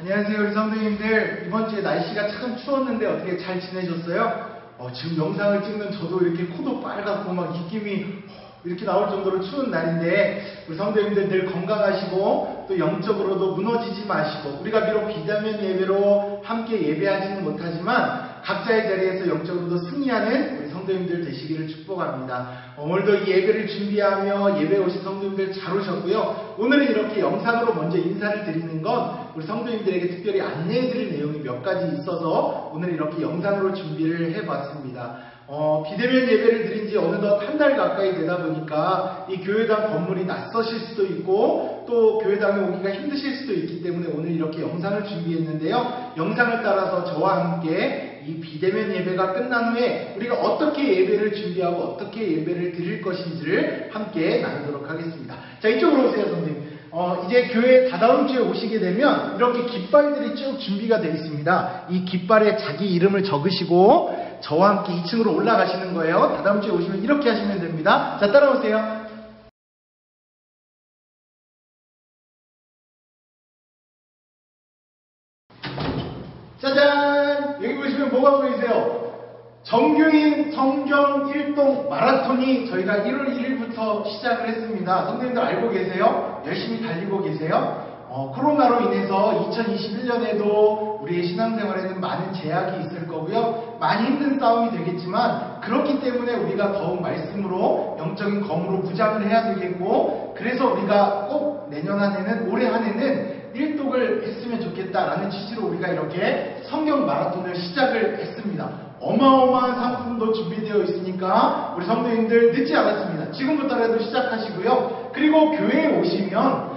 안녕하세요 우리 성도님들. 이번 주에 날씨가 참 추웠는데 어떻게 잘 지내셨어요? 지금 영상을 찍는 저도 이렇게 코도 빨갛고 막 입김이 이렇게 나올 정도로 추운 날인데 우리 성도님들 늘 건강하시고 또 영적으로도 무너지지 마시고, 우리가 비록 비대면 예배로 함께 예배하지는 못하지만 각자의 자리에서 영적으로도 승리하는 우리 성도님들 되시기를 축복합니다. 오늘도 이 예배를 준비하며 예배에 오신 성도님들 잘 오셨고요. 오늘은 이렇게 영상으로 먼저 인사를 드리는 건 우리 성도님들에게 특별히 안내해 드릴 내용이 몇 가지 있어서 오늘 이렇게 영상으로 준비를 해봤습니다. 비대면 예배를 드린 지 어느덧 한 달 가까이 되다 보니까 이 교회당 건물이 낯서실 수도 있고 또 교회당에 오기가 힘드실 수도 있기 때문에 오늘 이렇게 영상을 준비했는데요. 영상을 따라서 저와 함께 이 비대면 예배가 끝난 후에 우리가 어떻게 예배를 준비하고 어떻게 예배를 드릴 것인지를 함께 나누도록 하겠습니다. 자, 이쪽으로 오세요 선생님. 이제 교회 다다음 주에 오시게 되면 이렇게 깃발들이 쭉 준비가 되어 있습니다. 이 깃발에 자기 이름을 적으시고 저와 함께 2층으로 올라가시는 거예요. 다다음 주에 오시면 이렇게 하시면 됩니다. 자, 따라오세요. 짜잔! 여기 보시면 뭐가 보이세요? 정규인 성경 일동 마라톤이 저희가 1월 1일부터 시작을 했습니다. 성도님들 알고 계세요? 열심히 달리고 계세요? 코로나로 인해서 2021년에도 우리의 신앙생활에는 많은 제약이 있을 거고요. 많이 힘든 싸움이 되겠지만 그렇기 때문에 우리가 더욱 말씀으로 영적인 검으로 무장을 해야 되겠고, 그래서 우리가 꼭 내년 한 해는, 올해 한 해는 일독을 했으면 좋겠다라는 취지로 우리가 이렇게 성경 마라톤을 시작을 했습니다. 어마어마한 상품도 준비되어 있으니까 우리 성도님들 늦지 않았습니다. 지금부터라도 시작하시고요. 그리고 교회에 오시면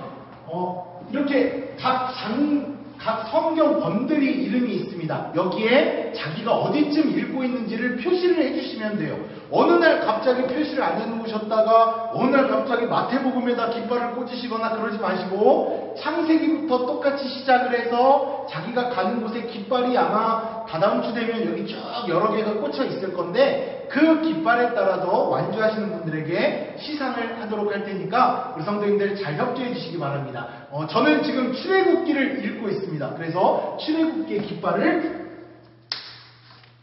이렇게 각 성경 번들이 이름이 있습니다. 여기에 자기가 어디쯤 읽고 있는지를 표시를 해주시면 돼요. 어느 날 갑자기 표시를 안 해놓으셨다가 어느 날 갑자기 마태복음에다 깃발을 꽂으시거나 그러지 마시고 창세기부터 똑같이 시작을 해서 자기가 가는 곳에 깃발이 아마 다다음 주 되면 여기 쭉 여러 개가 꽂혀 있을 건데 그 깃발에 따라서 완주하시는 분들에게 시상을 하도록 할 테니까 우리 성도님들 잘 협조해 주시기 바랍니다. 저는 지금 출애굽기를 읽고 있습니다. 그래서 출애굽기의 깃발을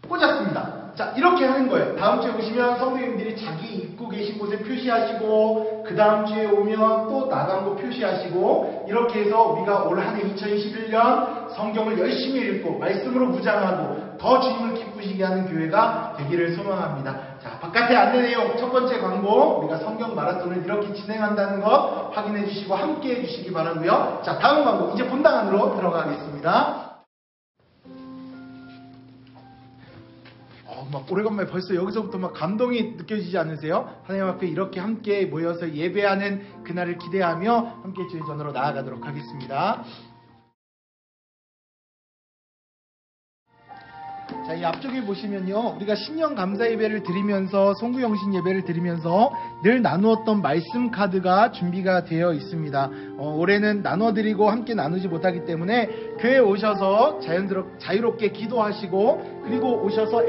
꽂았습니다. 자, 이렇게 하는 거예요. 다음 주에 오시면 성도님들이 자기 입고 계신 곳에 표시하시고 그 다음 주에 오면 또 나간 곳 표시하시고, 이렇게 해서 우리가 올 한 해 2021년 성경을 열심히 읽고 말씀으로 무장하고 더 주님을 기쁘시게 하는 교회가 되기를 소망합니다. 자, 바깥의 안내 내용 첫 번째 광고, 우리가 성경 마라톤을 이렇게 진행한다는 것 확인해 주시고 함께 해 주시기 바라고요. 자, 다음 광고, 이제 본당 안으로 들어가겠습니다. 막 오래간만에 벌써 여기서부터 막 감동이 느껴지지 않으세요? 하나님 앞에 이렇게 함께 모여서 예배하는 그날을 기대하며 함께 주의 전으로 나아가도록 하겠습니다. 자, 이 앞쪽에 보시면요, 우리가 신년 감사 예배를 드리면서 송구영신 예배를 드리면서 늘 나누었던 말씀 카드가 준비가 되어 있습니다. 올해는 나눠드리고 함께 나누지 못하기 때문에 교회에 오셔서 자유롭게 기도하시고, 그리고 오셔서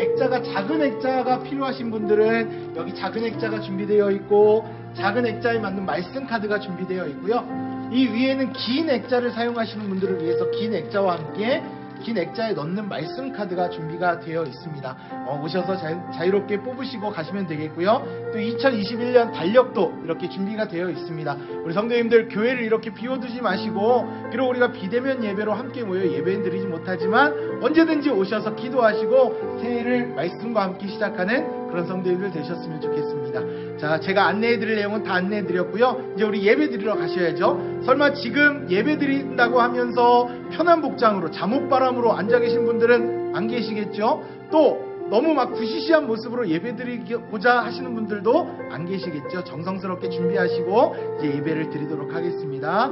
작은 액자가 필요하신 분들은 여기 작은 액자가 준비되어 있고 작은 액자에 맞는 말씀 카드가 준비되어 있고요. 이 위에는 긴 액자를 사용하시는 분들을 위해서 긴 액자와 함께 긴 액자에 넣는 말씀 카드가 준비가 되어 있습니다. 오셔서 자유롭게 뽑으시고 가시면 되겠고요. 또 2021년 달력도 이렇게 준비가 되어 있습니다. 우리 성도님들 교회를 이렇게 비워두지 마시고, 비록 우리가 비대면 예배로 함께 모여 예배 드리지 못하지만 언제든지 오셔서 기도하시고 새해를 말씀과 함께 시작하는 그런 성도님들 되셨으면 좋겠습니다. 자, 제가 안내해드릴 내용은 다 안내해드렸고요. 이제 우리 예배 드리러 가셔야죠. 설마 지금 예배 드린다고 하면서 편한 복장으로 잠옷바람으로 앉아 계신 분들은 안 계시겠죠? 또 너무 막 부시시한 모습으로 예배 드리고자 하시는 분들도 안 계시겠죠? 정성스럽게 준비하시고 이제 예배를 드리도록 하겠습니다.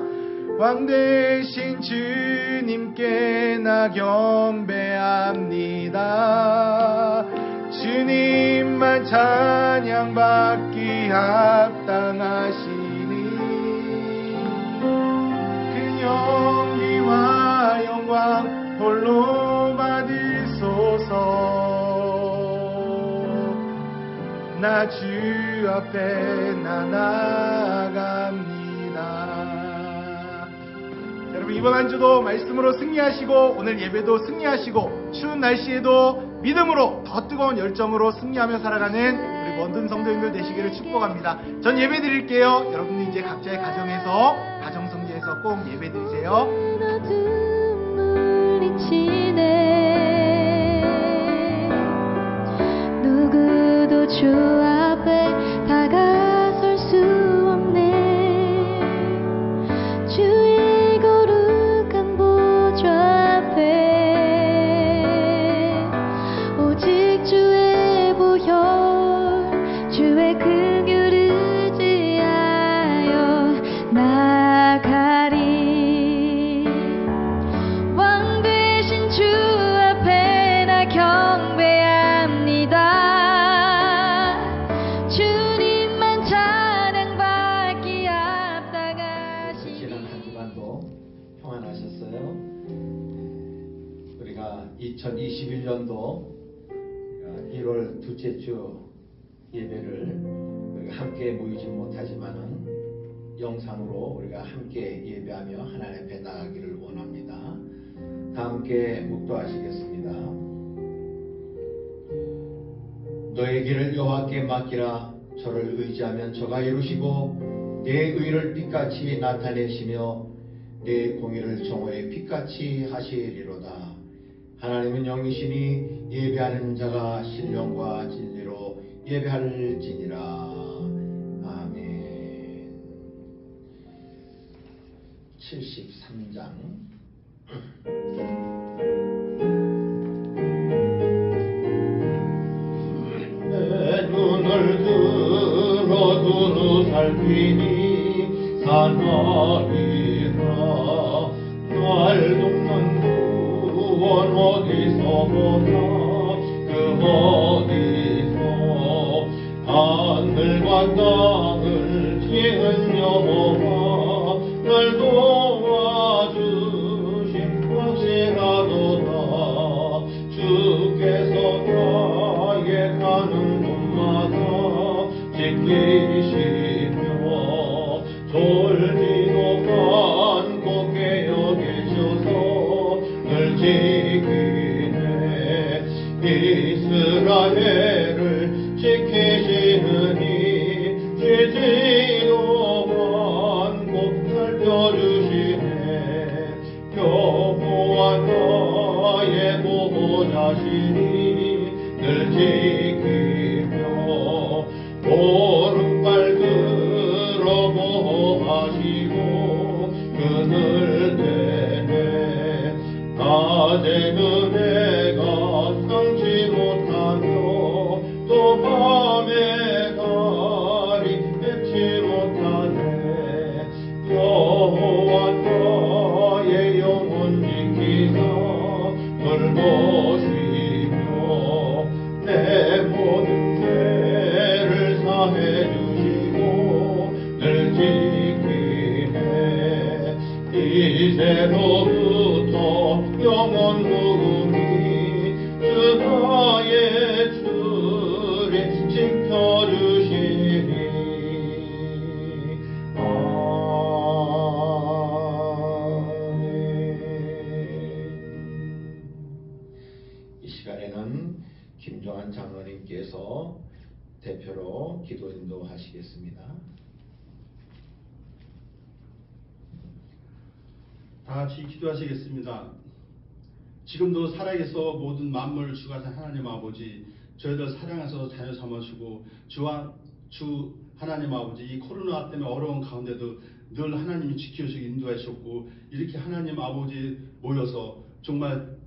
왕 되신 주님께 나 경배합니다. 주님만 찬양받기 합당하시니 그 영기와 영광 홀로 받으소서. 나 주 앞에 나아갑니다. 여러분 이번 한 주도 말씀으로 승리하시고 오늘 예배도 승리하시고 추운 날씨에도 믿음으로 더 뜨거운 열정으로 승리하며 살아가는 우리 원든 성도님들 되시기를 축복합니다. 전 예배 드릴게요. 여러분들 이제 각자의 가정에서 가정성지에서 꼭 예배 드리세요. 누구도 주 앞에 다가설 수 없네. 주의 거룩한 보좌 앞에 오직 주의 보혈 주의 긍휼을 의지하여 나가리. 왕 되신 주 앞에 나 경배합니다. 주님만 찬양받기 앞당하시니. 지난 한 주간도 평안하셨어요? 우리가 2021년도 1월 둘째 주 예배를 우리가 함께 모이지 못하지만은 영상으로 우리가 함께 예배하며 하나님 앞에 나가기를 원합니다. 다 함께 묵도하시겠습니다. 너의 길을 여호와께 맡기라. 저를 의지하면 저가 이루시고 내 의를 빛같이 나타내시며 내 공의를 정오의 빛같이 하시리로다. 하나님은 영이시니 예배하는 자가 신령과 진리로 예배할지니라. 아멘. 73장 내 눈을 들어 두루 살피니 사나이라. 날 돕는 구원 어디서 보나. 그 어디서 하늘과 땅을 지은 여호와 날 도와주심 확실하도다. 주께서 나의 가는 곳마다 지키시며 졸지도 않고 깨어 계셔서 늘 지키네. 이스라엘을 지키시느니 쉬지도 않고 살펴주시네. 여호와 나의 보호자시니 늘 지키며 오른발 들어 보호하시고 그늘 내내 낮에는 내가 삼지 못하며 또 밤에 달이 뵙지 못하네. 여호와 나의 영혼 지키사 돌보시며 내 모든 죄를 사해 주시고 늘 지키네. 이제로부터 영원 무궁히 주 나의 주를 지켜주시니. 아멘. 이 시간에는 김종환 장로님께서 대표로 기도 인도하시겠습니다. 다 같이 기도하시겠습니다. 지금도 살아계서 모든 만물을 주관하신 하나님 아버지, 저희들 사랑하셔서 자녀 삼으시고 주 하나님 아버지, 이 코로나 때문에 어려운 가운데도 늘 하나님이 지켜주시고 인도하셨고 이렇게 하나님 아버지 모여서 정말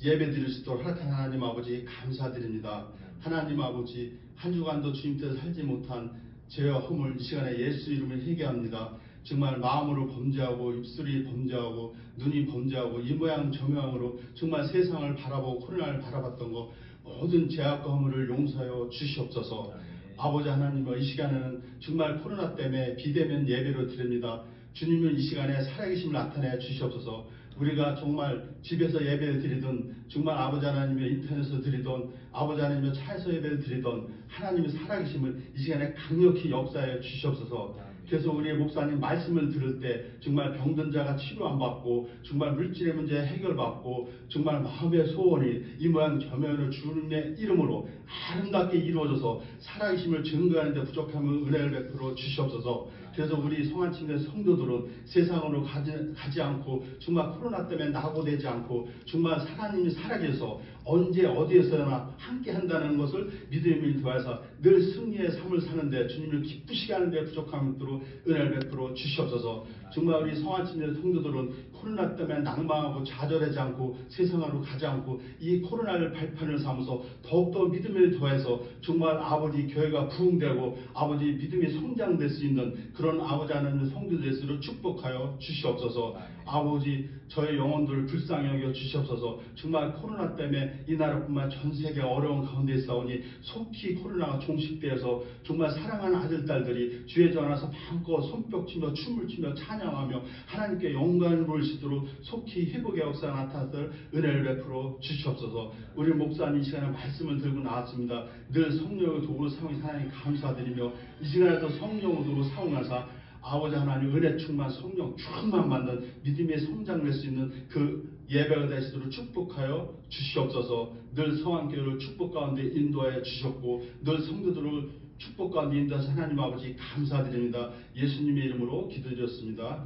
예배 드릴 수 있도록 허락한 하나님 아버지 감사드립니다. 하나님 아버지, 한 주간도 주님 뜻을 살지 못한 죄와 허물 이 시간에 예수 이름을 회개합니다. 정말 마음으로 범죄하고 입술이 범죄하고 눈이 범죄하고 이 모양 저 모양으로 정말 세상을 바라보고 코로나를 바라봤던 거 모든 죄악과 허물을 용서하여 주시옵소서. 아버지 하나님, 이 시간에는 정말 코로나 때문에 비대면 예배로 드립니다. 주님은 이 시간에 살아계심을 나타내 주시옵소서. 우리가 정말 집에서 예배를 드리든 정말 아버지 하나님의 인터넷에서 드리던 아버지 하나님의 차에서 예배를 드리던 하나님의 살아계심을 이 시간에 강력히 역사해 주시옵소서. 그래서 우리 목사님 말씀을 들을 때 정말 병든 자가 치료 안 받고 정말 물질의 문제 해결받고 정말 마음의 소원이 이 모양 저 모양으로 주님의 이름으로 아름답게 이루어져서 살아계심을 증거하는 데 부족함을 은혜를 베풀어 주시옵소서. 그래서 우리 성안침대 성도들은 세상으로 가지 않고 정말 코로나 때문에 낙오되지 않고 정말 하나님이 살아계셔서 언제 어디에서나 함께 한다는 것을 믿음을 더해서 늘 승리의 삶을 사는데 주님을 기쁘시게 하는데 부족함이 있도록 은혜를 베풀어 주시옵소서. 정말 우리 성안침대 성도들은 코로나 때문에 낭망하고 좌절하지 않고 세상으로 가지 않고 이 코로나를 발판을 삼아서 더욱더 믿음을 더해서 정말 아버지 교회가 부흥되고 아버지 믿음이 성장될 수 있는 그런 아버지 하나님의 성도들 될수록 축복하여 주시옵소서. 아버지 저의 영혼들을 불쌍히 여겨 주시옵소서. 정말 코로나 때문에 이 나라뿐만 전 세계 어려운 가운데 있사오니 속히 코로나가 종식되어서 정말 사랑하는 아들 딸들이 주의 전화서 마음껏 손뼉 치며 춤을 추며 찬양하며 하나님께 영광을 보이시도록 속히 회복의 역사가 나타날 은혜를 베풀어 주시옵소서. 우리 목사님 이 시간에 말씀을 들고 나왔습니다. 늘 성령의 도구로 사용해 하나님 감사드리며 이 시간에도 성령의 도구로 사용하사 아버지 하나님 은혜 충만 성령 충만 받는 믿음의 성장될 수 있는 그 예배가 되시도록 축복하여 주시옵소서. 늘 성안교회를 축복 가운데 인도하여 주셨고 늘 성도들을 축복 가운데 인도하셔서 하나님 아버지 감사드립니다. 예수님의 이름으로 기도드렸습니다.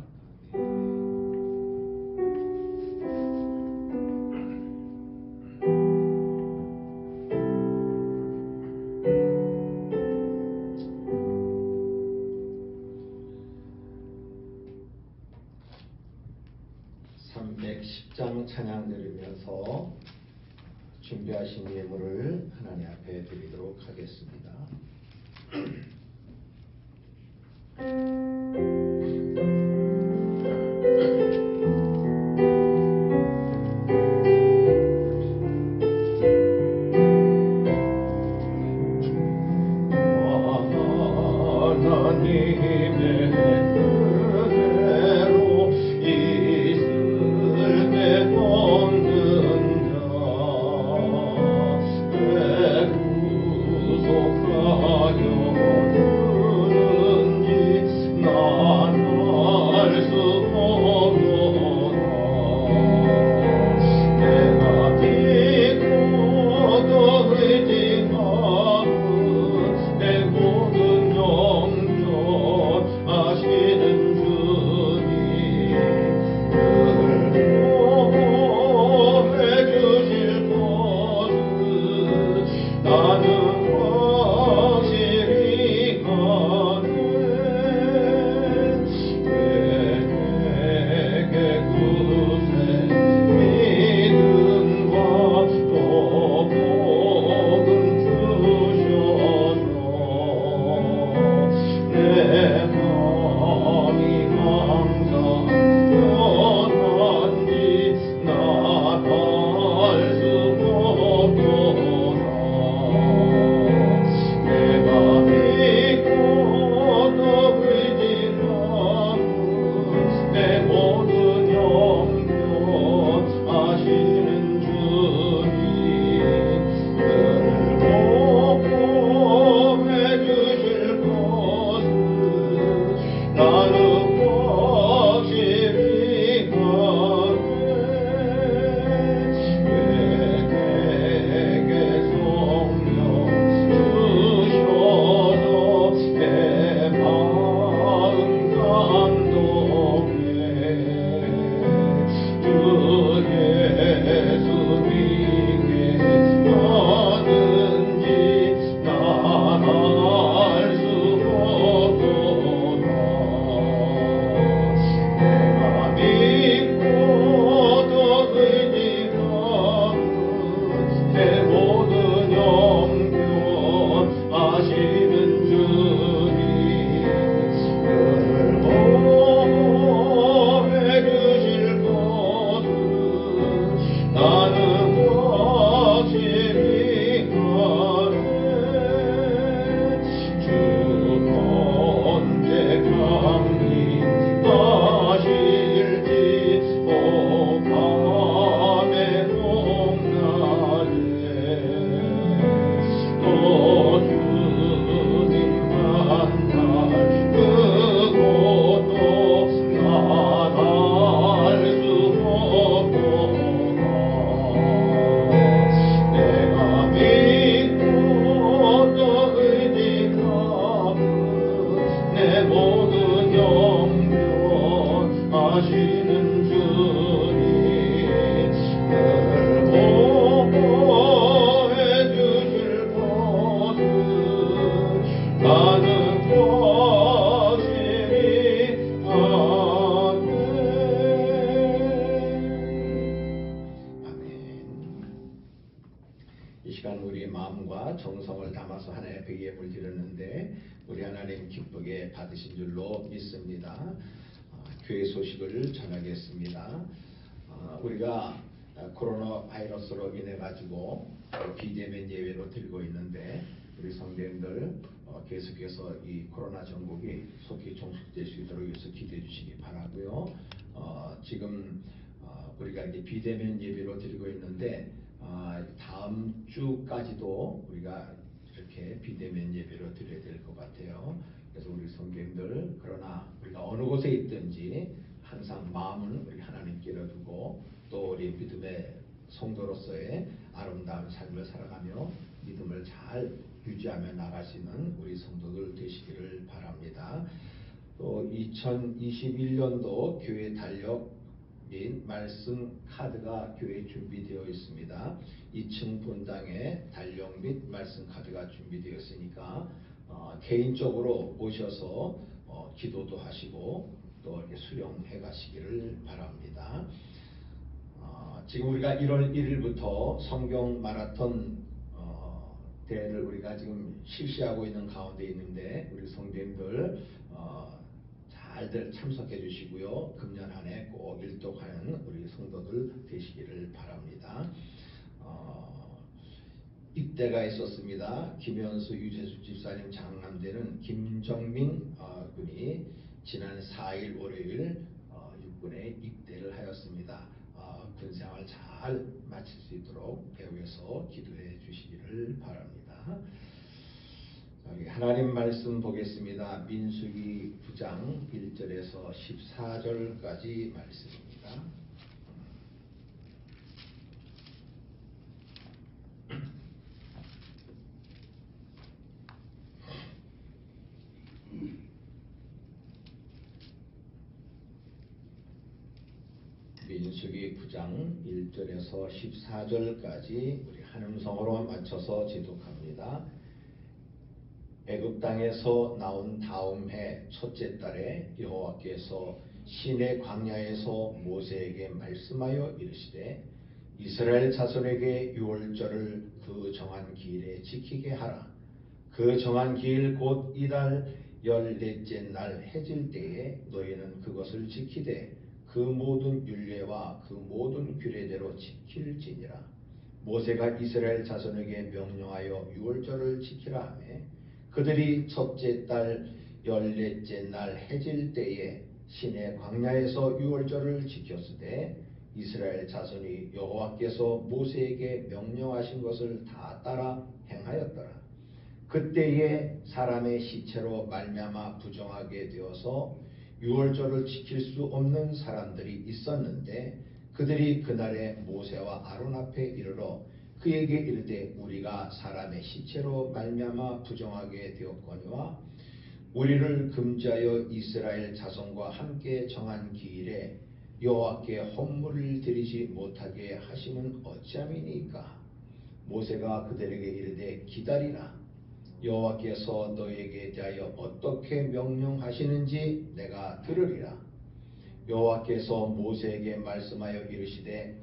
310장 찬양 드리면서 준비하신 예물을 하나님 앞에 드리도록 하겠습니다. 나는 거짓이 안돼. 이 시간 우리 마음과 정성을 담아서 하나님의 앞에 예물 드렸는데 우리 하나님 기쁘게 받으신 줄로 믿습니다. 교회 소식을 전하겠습니다. 우리가 코로나 바이러스로 인해 가지고 비대면 예배로 드리고 있는데 우리 성도님들 계속해서 이 코로나 정국이 속히 종식될 수 있도록 위해서 기도해 주시기 바라고요. 지금 우리가 이제 비대면 예배로 드리고 있는데 다음 주까지도 우리가 이렇게 비대면 예배로 드려야 될 것 같아요. 그래서 우리 성도님들 그러나 우리가 어느 곳에 있든지 항상 마음은 우리 하나님께로 두고 또 우리 믿음의 성도로서의 아름다운 삶을 살아가며 믿음을 잘 유지하며 나갈 수 있는 우리 성도들 되시기를 바랍니다. 또 2021년도 교회 달력 및 말씀 카드가 교회에 준비되어 있습니다. 2층 본당에 달력 및 말씀 카드가 준비되어 있으니까 개인적으로 오셔서 기도도 하시고 또 이렇게 수령해 가시기를 바랍니다. 지금 우리가 1월 1일부터 성경 마라톤 대회를 우리가 지금 실시하고 있는 가운데 있는데 우리 성도님들 잘들 참석해 주시고요. 금년 한 해 꼭 일독하는 우리 성도들 되시기를 바랍니다. 입대가 있었습니다. 김현수 유재수 집사님 장남되는 김정민 군이 지난 4일 월요일 육군에 입대를 하였습니다. 군생활 잘 마칠 수 있도록 배우에서 기도해 주시기를 바랍니다. 하나님 말씀 보겠습니다. 민수기 9장 1절에서 14절까지 말씀입니다. 민수기 9장 1절에서 14절까지 우리 한음성으로 맞춰서 지독합니다. 애굽 땅에서 나온 다음 해 첫째 달에 여호와께서 시내 광야에서 모세에게 말씀하여 이르시되 이스라엘 자손에게 유월절을 그 정한 기일에 지키게 하라. 그 정한 기일 곧 이달 14째 날 해질 때에 너희는 그것을 지키되 그 모든 율례와 그 모든 규례대로 지킬지니라. 모세가 이스라엘 자손에게 명령하여 유월절을 지키라 하매 그들이 첫째 달 14째 날 해질 때에 시내 광야에서 유월절을 지켰으되 이스라엘 자손이 여호와께서 모세에게 명령하신 것을 다 따라 행하였더라. 그때에 사람의 시체로 말미암아 부정하게 되어서 유월절을 지킬 수 없는 사람들이 있었는데 그들이 그날에 모세와 아론 앞에 이르러 그에게 이르되 우리가 사람의 시체로 말미암아 부정하게 되었거니와 우리를 금지하여 이스라엘 자손과 함께 정한 기일에 여호와께 헌물을 드리지 못하게 하심은 어찌함이니까. 모세가 그들에게 이르되 기다리라. 여호와께서 너희에게 대하여 어떻게 명령하시는지 내가 들으리라. 여호와께서 모세에게 말씀하여 이르시되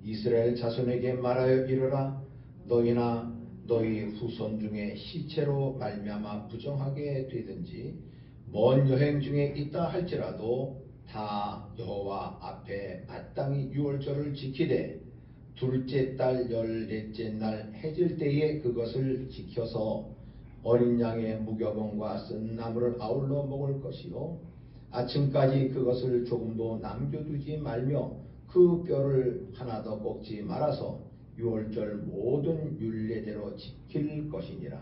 이스라엘 자손에게 말하여 이르라. 너희나 너희 후손 중에 시체로 말미암아 부정하게 되든지 먼 여행 중에 있다 할지라도 다 여호와 앞에 마땅히 유월절을 지키되 둘째 달 14째 날 해질 때에 그것을 지켜서 어린 양의 무교병과 쓴 나물을 아울러 먹을 것이요 아침까지 그것을 조금도 남겨두지 말며 그 뼈를 하나도 꺾지 말아서 유월절 모든 율례대로 지킬 것이니라.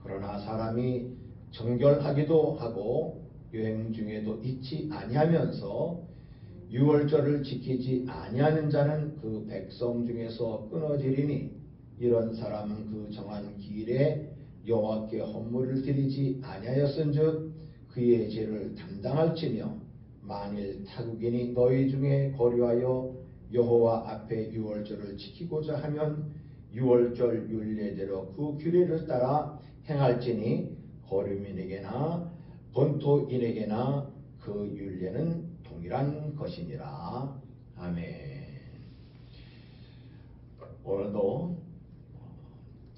그러나 사람이 정결하기도 하고 여행 중에도 잊지 아니하면서 유월절을 지키지 아니하는 자는 그 백성 중에서 끊어지리니 이런 사람은 그 정한 기일에 여호와께 헌물을 드리지 아니하였은즉 그의 죄를 담당할지며 만일 타국인이 너희 중에 거류하여 여호와 앞에 유월절을 지키고자 하면 유월절 율례대로 그 규례를 따라 행할지니 거류민에게나 본토인에게나 그 율례는 동일한 것이니라. 아멘. 오늘도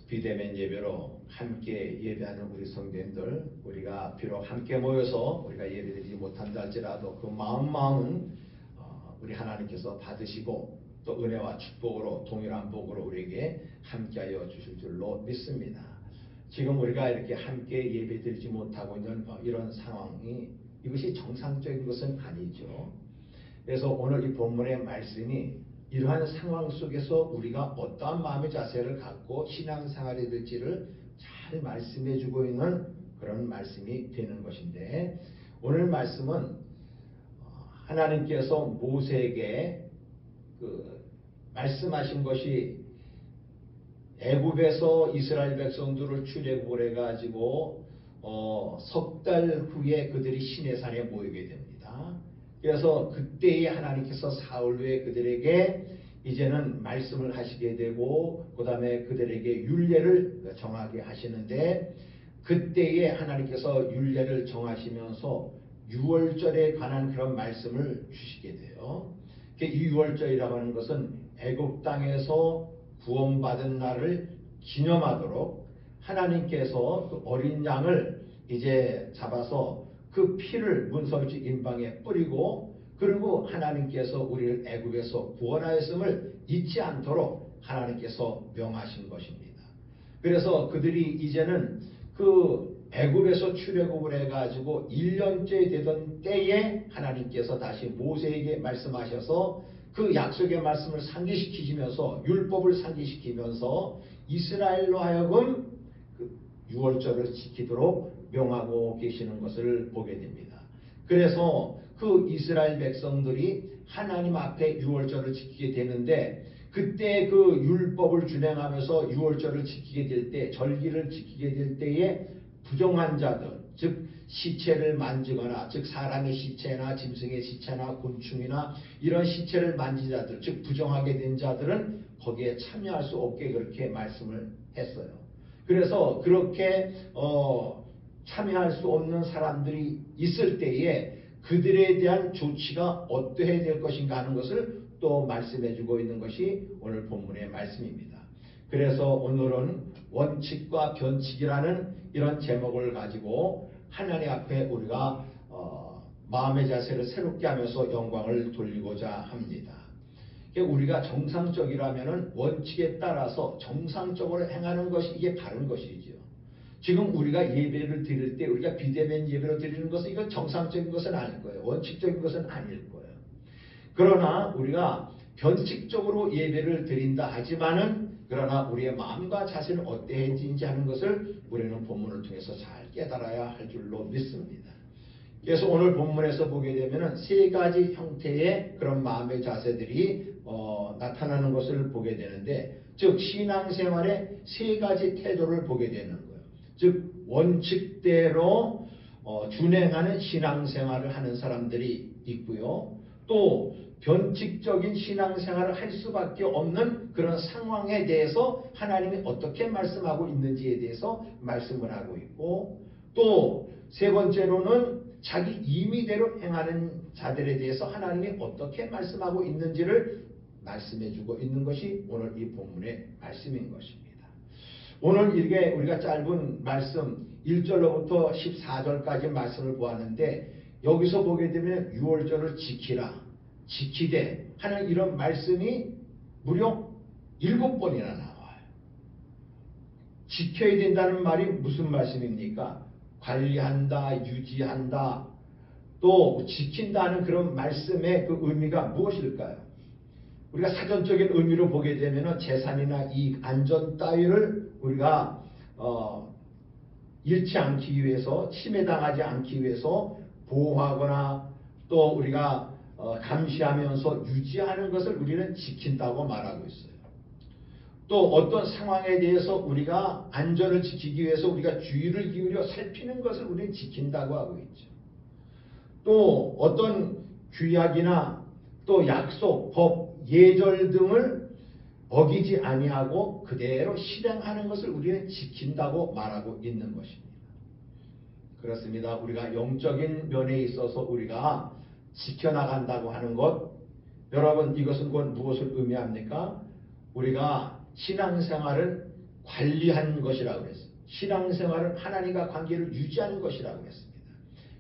비대면 예배로 함께 예배하는 우리 성도님들, 우리가 비록 함께 모여서 우리가 예배드리지 못한다 할지라도 그 마음은 우리 하나님께서 받으시고 또 은혜와 축복으로 동일한 복으로 우리에게 함께하여 주실 줄로 믿습니다. 지금 우리가 이렇게 함께 예배드리지 못하고 있는 이런 상황이 이것이 정상적인 것은 아니죠. 그래서 오늘 이 본문의 말씀이 이러한 상황 속에서 우리가 어떠한 마음의 자세를 갖고 신앙생활이 될지를 잘 말씀해 주고 있는 그런 말씀이 되는 것인데, 오늘 말씀은 하나님께서 모세에게 말씀하신 것이 애굽에서 이스라엘 백성들을 출애굽을 해가지고 석 달 후에 그들이 시내산에 모이게 됩니다. 그래서 그때에 하나님께서 사흘 후에 그들에게 이제는 말씀을 하시게 되고 그 다음에 그들에게 율례를 정하게 하시는데, 그때에 하나님께서 율례를 정하시면서 유월절에 관한 그런 말씀을 주시게 돼요. 이 유월절이라고 하는 것은 애굽 땅에서 구원받은 날을 기념하도록 하나님께서 그 어린 양을 이제 잡아서 그 피를 문설주 임방에 뿌리고, 그리고 하나님께서 우리를 애굽에서 구원하였음을 잊지 않도록 하나님께서 명하신 것입니다. 그래서 그들이 이제는 그 애굽에서 출애굽을 해가지고 1년째 되던 때에 하나님께서 다시 모세에게 말씀하셔서 그 약속의 말씀을 상기시키시면서 율법을 상기시키면서 이스라엘로 하여금 그 유월절을 지키도록 명하고 계시는 것을 보게 됩니다. 그래서 그 이스라엘 백성들이 하나님 앞에 유월절을 지키게 되는데, 그때 그 율법을 준행하면서 유월절을 지키게 될 때, 절기를 지키게 될 때에 부정한 자들, 즉 시체를 만지거나, 즉 사람의 시체나 짐승의 시체나 곤충이나 이런 시체를 만진 자들, 즉 부정하게 된 자들은 거기에 참여할 수 없게 그렇게 말씀을 했어요. 그래서 그렇게 참여할 수 없는 사람들이 있을 때에 그들에 대한 조치가 어떠해야 될 것인가 하는 것을 또 말씀해 주고 있는 것이 오늘 본문의 말씀입니다. 그래서 오늘은 원칙과 변칙이라는 이런 제목을 가지고 하나님 앞에 우리가 마음의 자세를 새롭게 하면서 영광을 돌리고자 합니다. 우리가 정상적이라면 원칙에 따라서 정상적으로 행하는 것이 이게 바른 것이죠. 지금 우리가 예배를 드릴 때 우리가 비대면 예배로 드리는 것은 이건 정상적인 것은 아닐 거예요. 원칙적인 것은 아닐 거예요. 그러나 우리가 변칙적으로 예배를 드린다 하지만은, 그러나 우리의 마음과 자세는 어떠해지는지 하는 것을 우리는 본문을 통해서 잘 깨달아야 할 줄로 믿습니다. 그래서 오늘 본문에서 보게 되면은 세 가지 형태의 그런 마음의 자세들이 나타나는 것을 보게 되는데, 즉 신앙생활의 세 가지 태도를 보게 되는 거예요. 즉 원칙대로 준행하는 신앙생활을 하는 사람들이 있고요. 또 변칙적인 신앙생활을 할 수밖에 없는 그런 상황에 대해서 하나님이 어떻게 말씀하고 있는지에 대해서 말씀을 하고 있고, 또 세 번째로는 자기 임의대로 행하는 자들에 대해서 하나님이 어떻게 말씀하고 있는지를 말씀해주고 있는 것이 오늘 이 본문의 말씀인 것입니다. 오늘 이게 우리가 짧은 말씀 1절로부터 14절까지 말씀을 보았는데, 여기서 보게 되면 유월절을 지키라, 지키되 하는 이런 말씀이 무려 7번이나 나와요. 지켜야 된다는 말이 무슨 말씀입니까? 관리한다, 유지한다, 또 지킨다는 그런 말씀의 그 의미가 무엇일까요? 우리가 사전적인 의미로 보게 되면 재산이나 이익, 안전 따위를 우리가 잃지 않기 위해서, 침해당하지 않기 위해서 보호하거나 또 우리가 감시하면서 유지하는 것을 우리는 지킨다고 말하고 있어요. 또 어떤 상황에 대해서 우리가 안전을 지키기 위해서 우리가 주의를 기울여 살피는 것을 우리는 지킨다고 하고 있죠. 또 어떤 규약이나 또 약속, 법, 예절 등을 어기지 아니하고 그대로 실행하는 것을 우리는 지킨다고 말하고 있는 것입니다. 그렇습니다. 우리가 영적인 면에 있어서 우리가 지켜나간다고 하는 것, 여러분 이것은 곧 무엇을 의미합니까? 우리가 신앙생활을 관리한 것이라고 그랬어요. 신앙생활은 하나님과 관계를 유지하는 것이라고 했습니다.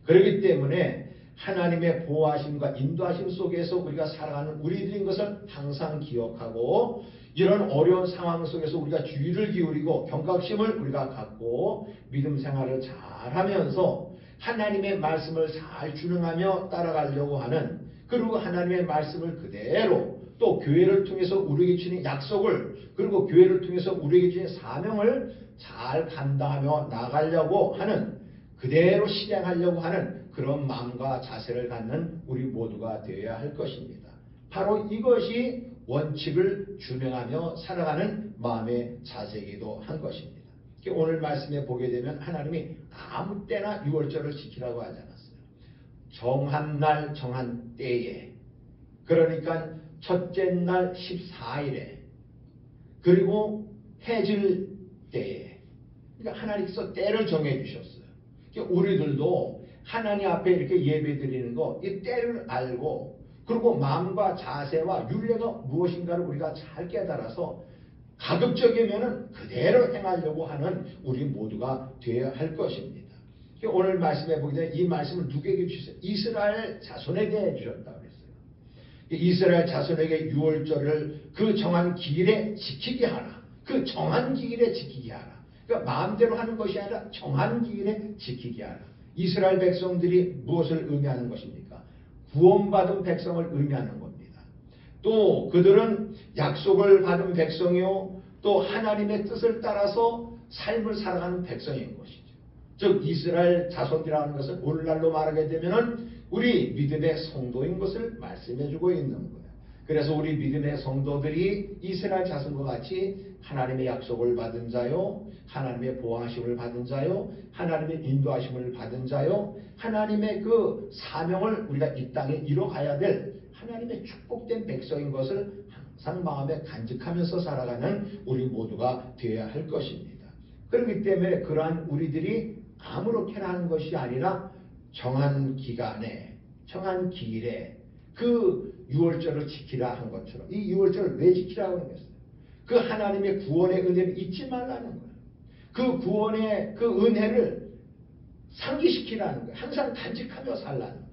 그렇기 때문에 하나님의 보호하심과 인도하심 속에서 우리가 살아가는 우리들인 것을 항상 기억하고, 이런 어려운 상황 속에서 우리가 주의를 기울이고 경각심을 우리가 갖고 믿음 생활을 잘 하면서 하나님의 말씀을 잘 준행하며 따라가려고 하는, 그리고 하나님의 말씀을 그대로 또 교회를 통해서 우리에게 주신 약속을, 그리고 교회를 통해서 우리에게 주신 사명을 잘 감당하며 나가려고 하는, 그대로 실행하려고 하는 그런 마음과 자세를 갖는 우리 모두가 되어야 할 것입니다. 바로 이것이 원칙을 준행하며 살아가는 마음의 자세이기도 한 것입니다. 오늘 말씀에 보게 되면 하나님이 아무 때나 유월절을 지키라고 하지 않았어요. 정한 날 정한 때에, 그러니까 첫째 날 14일에, 그리고 해질 때에, 그러니까 하나님께서 때를 정해 주셨어요. 우리들도 하나님 앞에 이렇게 예배 드리는 거, 이 때를 알고, 그리고 마음과 자세와 율례가 무엇인가를 우리가 잘 깨달아서 가급적이면은 그대로 행하려고 하는 우리 모두가 되어야 할 것입니다. 오늘 말씀에 보게 되면 이 말씀을 누구에게 주셨어요? 이스라엘 자손에 대해 주셨다고 그랬어요. 이스라엘 자손에게 유월절을 그 정한 기일에 지키게 하라. 그 정한 기일에 지키게 하라. 그러니까 마음대로 하는 것이 아니라 정한 기일에 지키게 하라. 이스라엘 백성들이 무엇을 의미하는 것입니까? 구원받은 백성을 의미하는 겁니다. 또 그들은 약속을 받은 백성이요, 또 하나님의 뜻을 따라서 삶을 살아가는 백성인 것이죠. 즉 이스라엘 자손이라는 것은 오늘날로 말하게 되면은 우리 믿음의 성도인 것을 말씀해주고 있는 거예요. 그래서 우리 믿음의 성도들이 이스라엘 자손과 같이 하나님의 약속을 받은 자요, 하나님의 보호하심을 받은 자요, 하나님의 인도하심을 받은 자요, 하나님의 그 사명을 우리가 이 땅에 이뤄가야 될 하나님의 축복된 백성인 것을 항상 마음에 간직하면서 살아가는 우리 모두가 되어야 할 것입니다. 그렇기 때문에 그러한 우리들이 아무렇게나 하는 것이 아니라 정한 기간에, 정한 기일에 그 유월절을 지키라 한 것처럼, 이 유월절을 왜 지키라고 하는 것이어요? 그 하나님의 구원의 은혜를 잊지 말라는 거예요. 그 구원의 그 은혜를 상기시키라는 거예요. 항상 간직하며 살라는 거예요.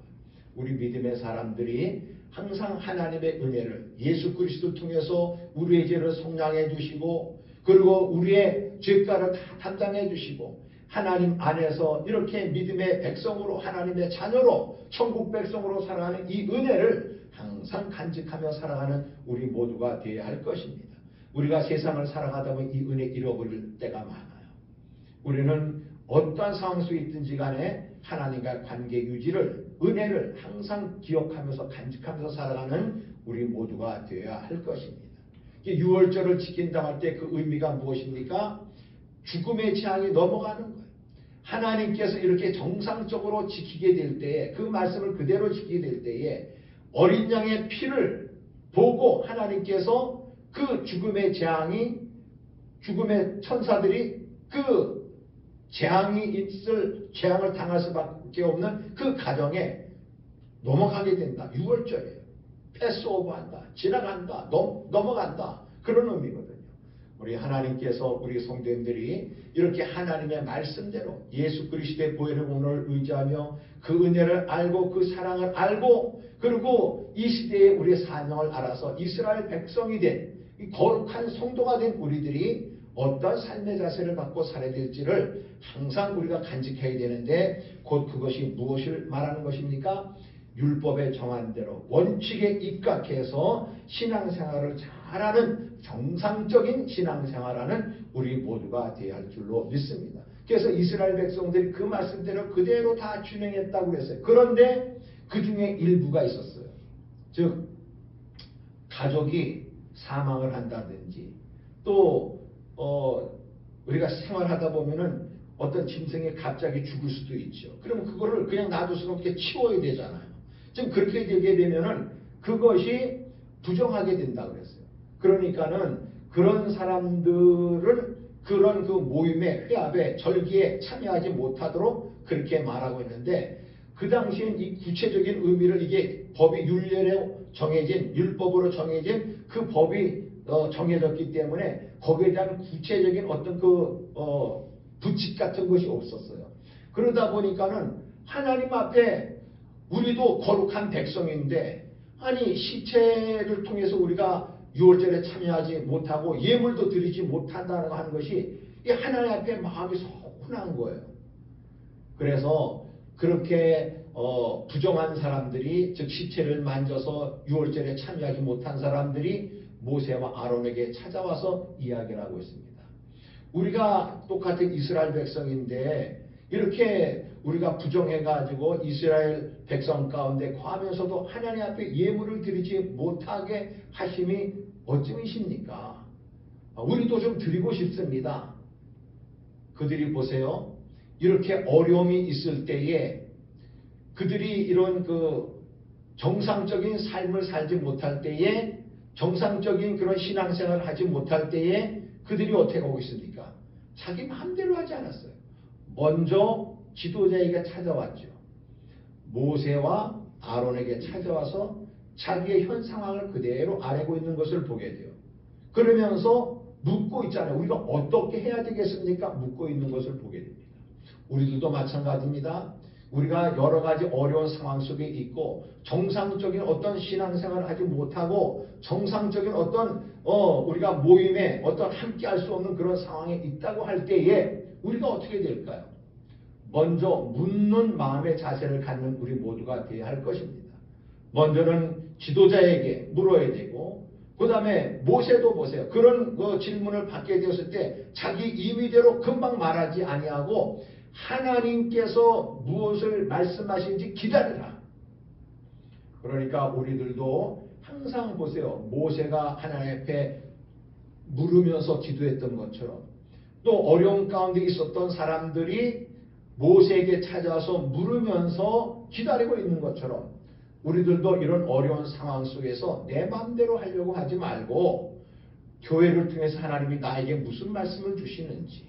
우리 믿음의 사람들이 항상 하나님의 은혜를 예수 그리스도를 통해서 우리의 죄를 속량해 주시고, 그리고 우리의 죄가를 다 담당해 주시고, 하나님 안에서 이렇게 믿음의 백성으로, 하나님의 자녀로, 천국 백성으로 살아가는 이 은혜를 항상 간직하며 살아가는 우리 모두가 되어야 할 것입니다. 우리가 세상을 살아가다 보면 이 은혜 잃어버릴 때가 많아요. 우리는 어떠한 상황 속에 있든지 간에 하나님과 관계 유지를, 은혜를 항상 기억하면서 간직하면서 살아가는 우리 모두가 되어야 할 것입니다. 유월절을 지킨다고 할 때 그 의미가 무엇입니까? 죽음의 재앙이 넘어가는 거예요. 하나님께서 이렇게 정상적으로 지키게 될 때에, 그 말씀을 그대로 지키게 될 때에 어린 양의 피를 보고 하나님께서 그 죽음의 재앙이, 죽음의 천사들이 그 재앙을 당할 수밖에 없는 그 가정에 넘어가게 된다. 6월절이에요. 패스오버한다. 지나간다. 넘어간다. 그런 의미거든요. 우리 하나님께서 우리 성도님들이 이렇게 하나님의 말씀대로 예수 그리스도의 보혈의 공로를 의지하며 그 은혜를 알고 그 사랑을 알고, 그리고 이 시대에 우리의 사명을 알아서 이스라엘 백성이 된 거룩한 성도가 된 우리들이 어떤 삶의 자세를 갖고 살아야 될지를 항상 우리가 간직해야 되는데, 곧 그것이 무엇을 말하는 것입니까? 율법에 정한 대로 원칙에 입각해서 신앙생활을 잘하는 정상적인 신앙생활하는 우리 모두가 되어야 할 줄로 믿습니다. 그래서 이스라엘 백성들이 그 말씀대로 그대로 다 준행했다고 했어요. 그런데 그 중에 일부가 있었어요. 즉 가족이 사망을 한다든지, 또 우리가 생활하다 보면은 어떤 짐승이 갑자기 죽을 수도 있죠. 그러면 그거를 그냥 놔둘 수는 없게 치워야 되잖아요. 지금 그렇게 되게 되면은 그것이 부정하게 된다고 그랬어요. 그러니까는 그런 사람들을 그런 그 모임에 회합에 절기에 참여하지 못하도록 그렇게 말하고 있는데 그 당시엔 이 구체적인 의미를 이게 법이 율례로 정해진 율법으로 정해진 그 법이 정해졌기 때문에 거기에 대한 구체적인 어떤 부칙 같은 것이 없었어요. 그러다 보니까는 하나님 앞에 우리도 거룩한 백성인데 아니 시체를 통해서 우리가 유월절에 참여하지 못하고 예물도 드리지 못한다는 하는 것이 이 하나님 앞에 마음이 서운한 거예요. 그래서 그렇게 부정한 사람들이 즉 시체를 만져서 유월절에 참여하지 못한 사람들이 모세와 아론에게 찾아와서 이야기를 하고 있습니다. 우리가 똑같은 이스라엘 백성인데 이렇게 우리가 부정해가지고 이스라엘 백성 가운데 거하면서도 하나님 앞에 예물을 드리지 못하게 하심이 어찌이십니까? 우리도 좀 드리고 싶습니다. 그들이 보세요. 이렇게 어려움이 있을 때에 그들이 이런 정상적인 삶을 살지 못할 때에 정상적인 그런 신앙생활을 하지 못할 때에 그들이 어떻게 하고 있습니까? 자기 마음대로 하지 않았어요. 먼저 지도자에게 찾아왔죠. 모세와 아론에게 찾아와서 자기의 현 상황을 그대로 아뢰고 있는 것을 보게 돼요. 그러면서 묻고 있잖아요. 우리가 어떻게 해야 되겠습니까? 묻고 있는 것을 보게 됩니다. 우리들도 마찬가지입니다. 우리가 여러 가지 어려운 상황 속에 있고 정상적인 어떤 신앙생활을 하지 못하고 정상적인 어떤 우리가 모임에 어떤 함께 할 수 없는 그런 상황에 있다고 할 때에 우리가 어떻게 될까요? 먼저 묻는 마음의 자세를 갖는 우리 모두가 되어야 할 것입니다. 먼저는 지도자에게 물어야 되고 그 다음에 모세도 보세요. 그런 질문을 받게 되었을 때 자기 임의대로 금방 말하지 아니하고 하나님께서 무엇을 말씀하신지 기다리라. 그러니까 우리들도 항상 보세요. 모세가 하나님 앞에 물으면서 기도했던 것처럼 또 어려운 가운데 있었던 사람들이 모세에게 찾아와서 물으면서 기다리고 있는 것처럼 우리들도 이런 어려운 상황 속에서 내 마음대로 하려고 하지 말고 교회를 통해서 하나님이 나에게 무슨 말씀을 주시는지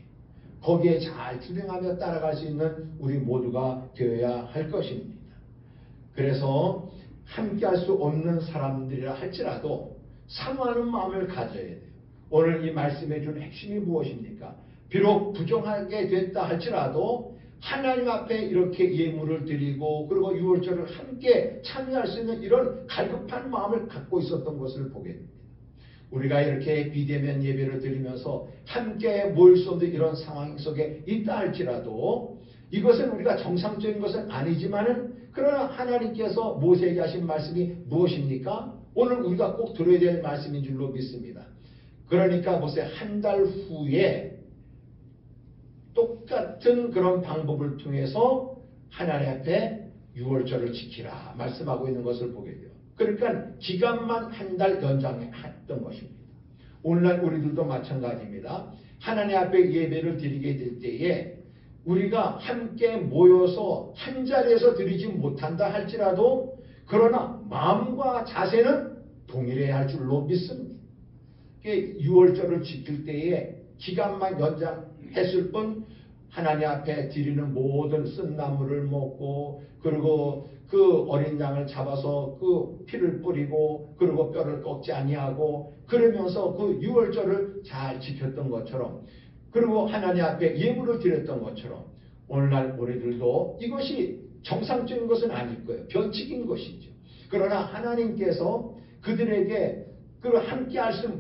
거기에 잘 투명하며 따라갈 수 있는 우리 모두가 되어야 할 것입니다. 그래서 함께 할 수 없는 사람들이라 할지라도 사모하는 마음을 가져야 돼요. 오늘 이 말씀에 준 핵심이 무엇입니까? 비록 부정하게 됐다 할지라도 하나님 앞에 이렇게 예물을 드리고 그리고 유월절을 함께 참여할 수 있는 이런 갈급한 마음을 갖고 있었던 것을 보게 됩니다. 우리가 이렇게 비대면 예배를 드리면서 함께 모일 수 없는 이런 상황 속에 있다 할지라도 이것은 우리가 정상적인 것은 아니지만은 그러나 하나님께서 모세에게 하신 말씀이 무엇입니까? 오늘 우리가 꼭 들어야 될 말씀인 줄로 믿습니다. 그러니까 보세요. 한 달 후에 똑같은 그런 방법을 통해서 하나님 앞에 유월절을 지키라 말씀하고 있는 것을 보게 돼요. 그러니까 기간만 한 달 연장했던 것입니다. 오늘날 우리들도 마찬가지입니다. 하나님 앞에 예배를 드리게 될 때에 우리가 함께 모여서 한 자리에서 드리지 못한다 할지라도 그러나 마음과 자세는 동일해야 할 줄로 믿습니다. 유월절을 지킬 때에 기간만 연장했을 뿐 하나님 앞에 드리는 모든 쓴나물을 먹고 그리고 그 어린 양을 잡아서 그 피를 뿌리고 그리고 뼈를 꺾지 아니하고 그러면서 그 유월절을 잘 지켰던 것처럼 그리고 하나님 앞에 예물을 드렸던 것처럼 오늘날 우리들도 이것이 정상적인 것은 아닐 거예요. 변칙인 것이죠. 그러나 하나님께서 그들에게 함께 할 수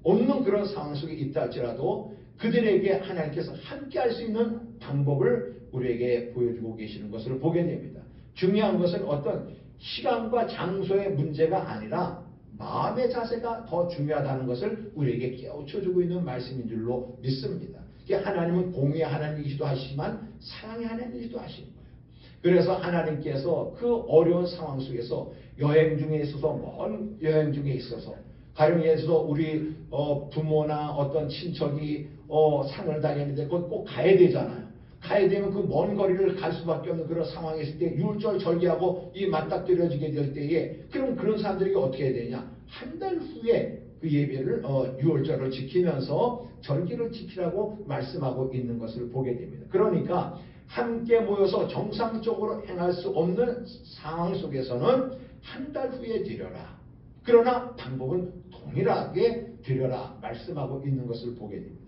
없는 그런 상황 속에 있다 할지라도 그들에게 하나님께서 함께 할 수 있는 방법을 우리에게 보여주고 계시는 것을 보게 됩니다. 중요한 것은 어떤 시간과 장소의 문제가 아니라 마음의 자세가 더 중요하다는 것을 우리에게 깨우쳐주고 있는 말씀인 줄로 믿습니다. 하나님은 공의의 하나님이기도 하시지만 사랑의 하나님이기도 하신 거예요. 그래서 하나님께서 그 어려운 상황 속에서 여행 중에 있어서 먼 여행 중에 있어서 가령 예를 들어서 우리 부모나 어떤 친척이 상을 당했는데 꼭 가야 되잖아요. 가야 되면 그 먼 거리를 갈 수밖에 없는 그런 상황에 있을 때 율절 절기하고 이 맞닥뜨려지게 될 때에 그럼 그런 사람들에게 어떻게 해야 되냐? 한 달 후에 그 예배를 유월절을 지키면서 절기를 지키라고 말씀하고 있는 것을 보게 됩니다. 그러니까 함께 모여서 정상적으로 행할 수 없는 상황 속에서는 한 달 후에 드려라. 그러나 방법은 동일하게 드려라 말씀하고 있는 것을 보게 됩니다.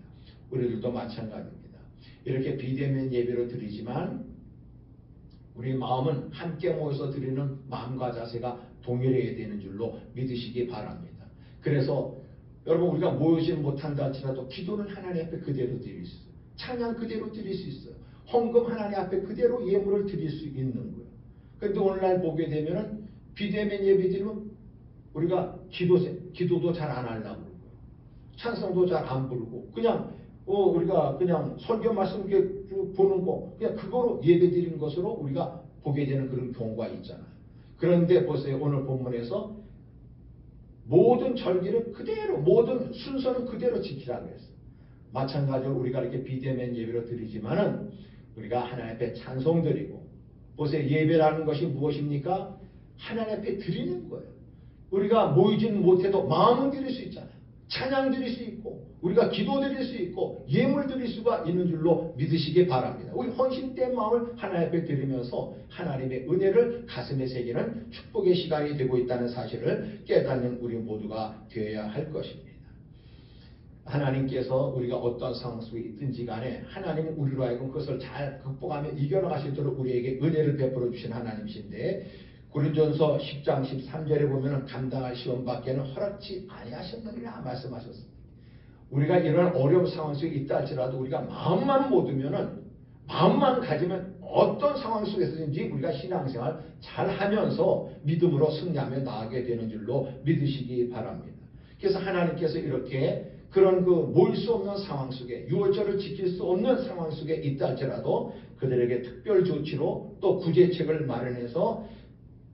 우리들도 마찬가지입니다. 이렇게 비대면 예배로 드리지만 우리 마음은 함께 모여서 드리는 마음과 자세가 동일해야 되는 줄로 믿으시기 바랍니다. 그래서 여러분 우리가 모이지 못한다 할지라도 기도는 하나님 앞에 그대로 드릴 수 있어요. 찬양 그대로 드릴 수 있어요. 헌금 하나님 앞에 그대로 예물을 드릴 수 있는 거예요. 그런데 오늘날 보게 되면은 비대면 예배 드리면 우리가 기도도 잘 안 하려고 그러고 찬송도 잘 안 부르고 그냥 우리가 그냥 설교 말씀 이렇게 쭉 보는 거 그냥 그거로 예배 드리는 것으로 우리가 보게 되는 그런 경우가 있잖아요. 그런데 보세요. 오늘 본문에서 모든 절기를 그대로 모든 순서는 그대로 지키라고 했어요. 마찬가지로 우리가 이렇게 비대면 예배로 드리지만은 우리가 하나님 앞에 찬송 드리고 보세요. 예배라는 것이 무엇입니까? 하나님 앞에 드리는 거예요. 우리가 모이지는 못해도 마음은 드릴 수 있잖아요. 찬양 드릴 수 있고 우리가 기도 드릴 수 있고 예물 드릴 수가 있는 줄로 믿으시기 바랍니다. 우리 헌신된 마음을 하나님 앞에 드리면서 하나님의 은혜를 가슴에 새기는 축복의 시간이 되고 있다는 사실을 깨닫는 우리 모두가 되어야 할 것입니다. 하나님께서 우리가 어떤 상황 속에 있든지 간에 하나님은 우리로 하여금 그것을 잘 극복하며 이겨나갈 수 있도록 우리에게 은혜를 베풀어 주신 하나님이신데 고린전서 10장 13절에 보면 감당할 시험밖에는 허락지 아니하셨느니라 말씀하셨습니다. 우리가 이런 어려운 상황 속에 있다 할지라도 우리가 마음만 모두면은 마음만 가지면 어떤 상황 속에서든지 우리가 신앙생활 잘 하면서 믿음으로 승리하며 나아가게 되는 줄로 믿으시기 바랍니다. 그래서 하나님께서 이렇게 그런 모일 수 없는 상황 속에 유월절을 지킬 수 없는 상황 속에 있다 할지라도 그들에게 특별 조치로 또 구제책을 마련해서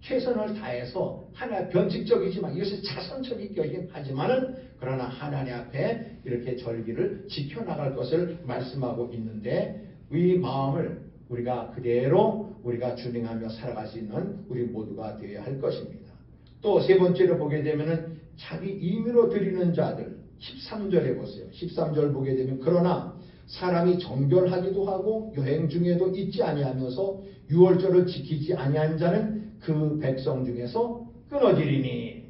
최선을 다해서 하나 변칙적이지만 이것이 자선적이긴 하지만은 그러나 하나님 앞에 이렇게 절기를 지켜나갈 것을 말씀하고 있는데 이 마음을 우리가 그대로 우리가 준행하며 살아갈 수 있는 우리 모두가 되어야 할 것입니다. 또 세 번째로 보게 되면은 자기 임의로 드리는 자들 13절에 보세요. 13절 보게 되면 그러나 사람이 정결하기도 하고 여행 중에도 잊지 아니하면서 유월절을 지키지 아니한 자는 그 백성 중에서 끊어지리니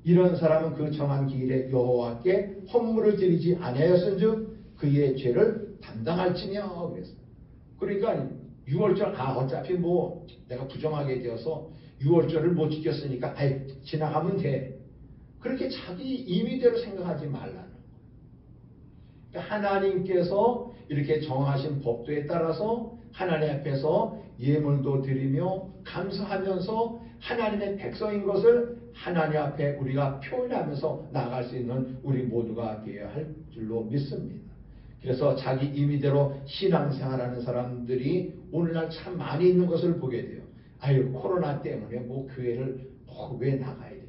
이런 사람은 그 정한 기일에 여호와께 헌물을 드리지 아니하였은즉 그의 죄를 담당할지며 그랬어요. 그러니까 유월절 어차피 내가 부정하게 되어서 유월절을 못 지켰으니까 지나가면 돼. 그렇게 자기 임의대로 생각하지 말라는 거예요. 그러니까 하나님께서 이렇게 정하신 법도에 따라서 하나님 앞에서 예물도 드리며 감사하면서 하나님의 백성인 것을 하나님 앞에 우리가 표현하면서 나아갈 수 있는 우리 모두가 되어야 할 줄로 믿습니다. 그래서 자기 임의대로 신앙생활하는 사람들이 오늘날 참 많이 있는 것을 보게 돼요. 코로나 때문에 교회를 왜 나가야 되냐.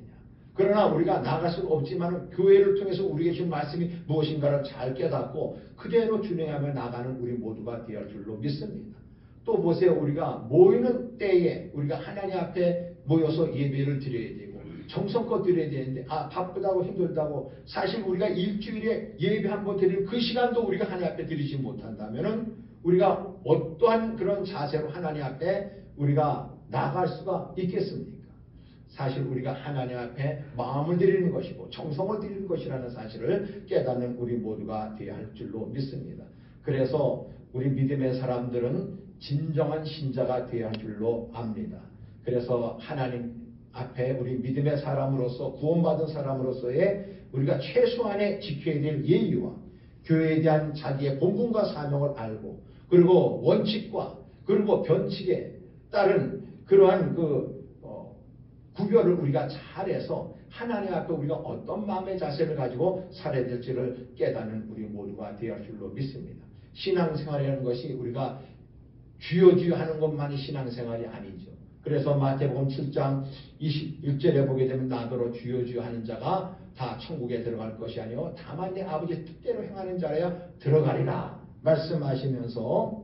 그러나 우리가 나갈 수는 없지만 교회를 통해서 우리에게 준 말씀이 무엇인가를 잘 깨닫고 그대로 준행하며 나가는 우리 모두가 되어야 할 줄로 믿습니다. 또 보세요. 우리가 모이는 때에 우리가 하나님 앞에 모여서 예배를 드려야 되고 정성껏 드려야 되는데 바쁘다고 힘들다고 사실 우리가 일주일에 예배 한번 드리는 그 시간도 우리가 하나님 앞에 드리지 못한다면은 우리가 어떠한 그런 자세로 하나님 앞에 우리가 나갈 수가 있겠습니까? 사실 우리가 하나님 앞에 마음을 드리는 것이고 정성을 드리는 것이라는 사실을 깨닫는 우리 모두가 되어야 할 줄로 믿습니다. 그래서 우리 믿음의 사람들은 진정한 신자가 되어야 할 줄로 압니다. 그래서 하나님 앞에 우리 믿음의 사람으로서 구원받은 사람으로서의 우리가 최소한의 지켜야 될 예의와 교회에 대한 자기의 본분과 사명을 알고 그리고 원칙과 그리고 변칙에 따른 그러한 구별을 우리가 잘해서 하나님 앞에 우리가 어떤 마음의 자세를 가지고 살아야 될지를 깨닫는 우리 모두가 되어야 할 줄로 믿습니다. 신앙생활이라는 것이 우리가 주여 하는 것만이 신앙생활이 아니죠. 그래서 마태복음 7장 21절에 보게 되면 나더러 주여 하는 자가 다 천국에 들어갈 것이 아니요 다만 내 아버지의 뜻대로 행하는 자라야 들어가리라 말씀하시면서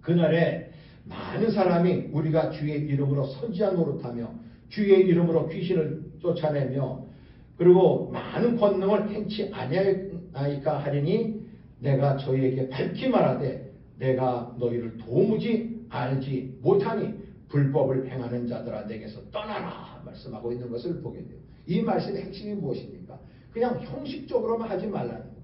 그날에 많은 사람이 우리가 주의 이름으로 선지자 노릇하며 주의 이름으로 귀신을 쫓아내며 그리고 많은 권능을 행치 아니하니까 하리니 내가 저희에게 밝히 말하되 내가 너희를 도무지 알지 못하니 불법을 행하는 자들아 내게서 떠나라 말씀하고 있는 것을 보게 돼요. 이 말씀의 핵심이 무엇입니까? 그냥 형식적으로만 하지 말라는 거예요.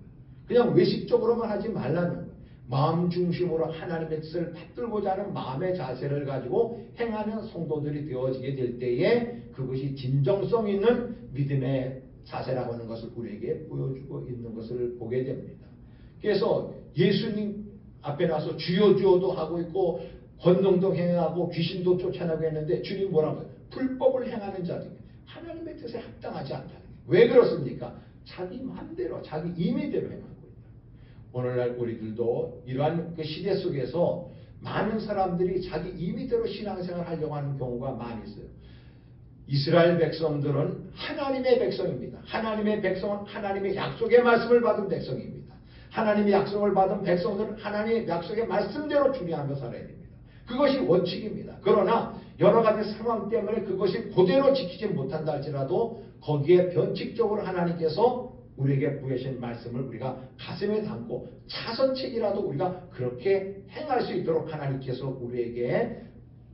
그냥 외식적으로만 하지 말라는 거예요. 마음 중심으로 하나님의 뜻을 받들고자 하는 마음의 자세를 가지고 행하는 성도들이 되어지게 될 때에 그것이 진정성 있는 믿음의 자세라고 하는 것을 우리에게 보여주고 있는 것을 보게 됩니다. 그래서 예수님 앞에 나서 주여 주여도 하고 있고 권능도 행하고 귀신도 쫓아내고 했는데 주님 뭐라고 해요? 불법을 행하는 자들, 하나님의 뜻에 합당하지 않다는 거예요. 왜 그렇습니까? 자기 마음대로 자기 임의대로 행하고 있다. 오늘날 우리들도 이러한 그 시대 속에서 많은 사람들이 자기 임의대로 신앙생활을 하려고 하는 경우가 많이 있어요. 이스라엘 백성들은 하나님의 백성입니다. 하나님의 백성은 하나님의 약속의 말씀을 받은 백성입니다. 하나님의 약속을 받은 백성들은 하나님의 약속의 말씀대로 준행하며 살아야 됩니다. 그것이 원칙입니다. 그러나 여러 가지 상황 때문에 그것이 그대로 지키지 못한다 할지라도 거기에 변칙적으로 하나님께서 우리에게 부여하신 말씀을 우리가 가슴에 담고 차선책이라도 우리가 그렇게 행할 수 있도록 하나님께서 우리에게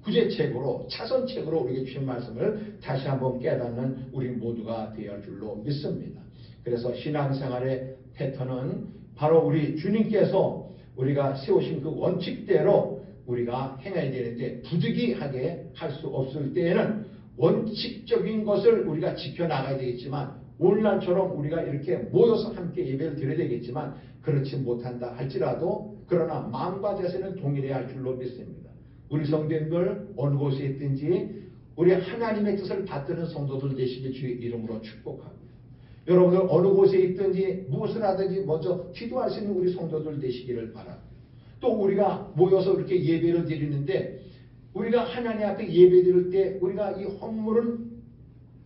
구제책으로 차선책으로 우리에게 주신 말씀을 다시 한번 깨닫는 우리 모두가 되어야 할 줄로 믿습니다. 그래서 신앙생활의 패턴은 바로 우리 주님께서 우리가 세우신 그 원칙대로 우리가 행해야 되는데 부득이하게 할 수 없을 때에는 원칙적인 것을 우리가 지켜나가야 되겠지만 오늘날처럼 우리가 이렇게 모여서 함께 예배를 드려야 되겠지만 그렇지 못한다 할지라도 그러나 마음과 자세는 동일해야 할 줄로 믿습니다. 우리 성도님들 어느 곳에 있든지 우리 하나님의 뜻을 받드는 성도들 되시길 주의 이름으로 축복합니다. 여러분들 어느 곳에 있든지 무엇을 하든지 먼저 기도할 수 있는 우리 성도들 되시기를 바랍니다. 또 우리가 모여서 이렇게 예배를 드리는데 우리가 하나님 앞에 예배 드릴 때 우리가 이 헌물은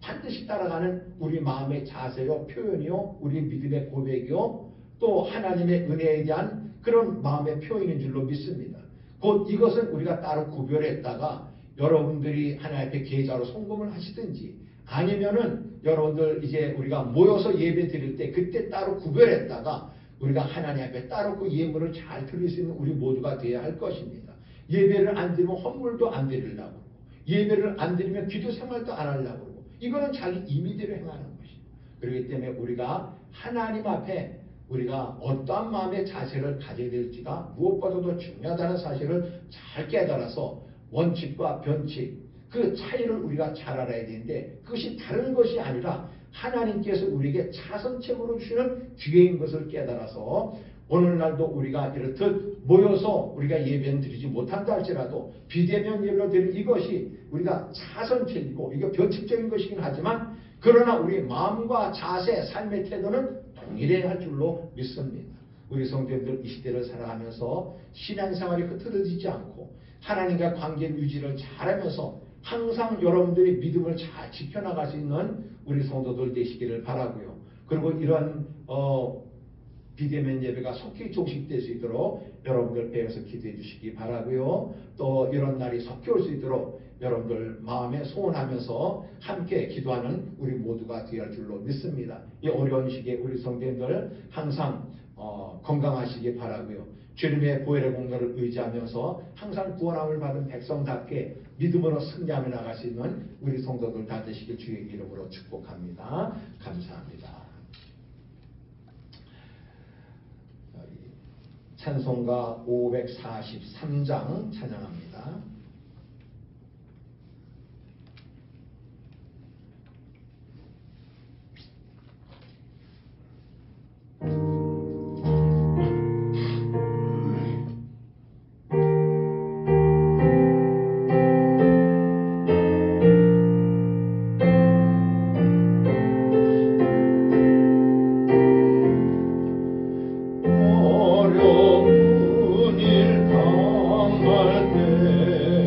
반드시 따라가는 우리 마음의 자세요, 표현이요, 우리 믿음의 고백이요, 또 하나님의 은혜에 대한 그런 마음의 표현인 줄로 믿습니다. 곧 이것은 우리가 따로 구별했다가 여러분들이 하나님 앞에 계좌로 송금을 하시든지 아니면은 여러분들 이제 우리가 모여서 예배 드릴 때 그때 따로 구별했다가 우리가 하나님 앞에 따로 그 예물을 잘 드릴 수 있는 우리 모두가 되어야 할 것입니다. 예배를 안 드리면 헌물도 안 드리려고 그러고 예배를 안 드리면 기도 생활도 안 하려고 그러고 이거는 자기 임의대로 행하는 것입니다. 그렇기 때문에 우리가 하나님 앞에 우리가 어떠한 마음의 자세를 가져야 될지가 무엇보다도 중요하다는 사실을 잘 깨달아서 원칙과 변칙 그 차이를 우리가 잘 알아야 되는데 그것이 다른 것이 아니라 하나님께서 우리에게 차선책으로 주시는 기회인 것을 깨달아서 오늘날도 우리가 이렇듯 모여서 우리가 예배는 드리지 못한다 할지라도 비대면 예배로 드리는 이것이 우리가 차선책이고 이게 변칙적인 것이긴 하지만 그러나 우리 마음과 자세, 삶의 태도는 동일해야 할 줄로 믿습니다. 우리 성도님들 이 시대를 살아가면서 신앙생활이 흐트러지지 않고 하나님과 관계 유지를 잘하면서 항상 여러분들이 믿음을 잘 지켜나갈 수 있는 우리 성도들 되시기를 바라고요. 그리고 이런 비대면 예배가 속히 종식될 수 있도록 여러분들 배워서 기도해 주시기 바라고요. 또 이런 날이 속히 올 수 있도록 여러분들 마음에 소원하면서 함께 기도하는 우리 모두가 되어야 할 줄로 믿습니다. 이 어려운 시기에 우리 성도님들 항상 건강하시기 바라고요. 주님의 보혈의 공로를 의지하면서 항상 구원함을 받은 백성답게 믿음으로 승리하며 나갈 수 있는 우리 성도들 다 되시길 주의 이름으로 축복합니다. 감사합니다. 찬송가 543장 찬양합니다. 어려운 일 당할 때